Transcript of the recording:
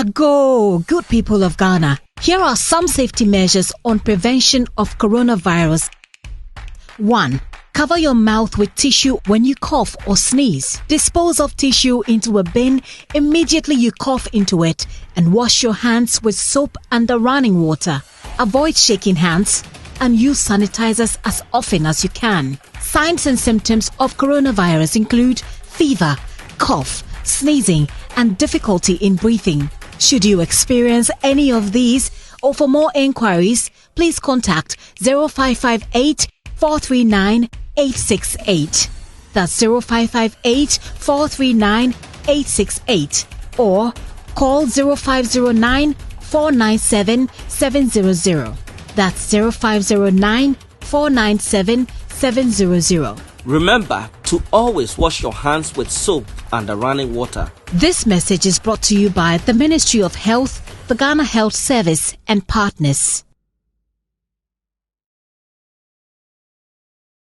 Una go, good people of Ghana. Here are some safety measures on prevention of coronavirus. 1. Cover your mouth with tissue when you cough or sneeze. Dispose of tissue into a bin immediately you cough into it and wash your hands with soap and the running water. Avoid shaking hands and use sanitizers as often as you can. Signs and symptoms of coronavirus include fever, cough, sneezing, and difficulty in breathing. Should you experience any of these, or for more inquiries, please contact 0558 439 868. That's 0558 439 868. Or call 0509 497 700. That's 0509 497 700. Remember to always wash your hands with soap and the running water. This message is brought to you by the Ministry of Health, the Ghana Health Service, and partners.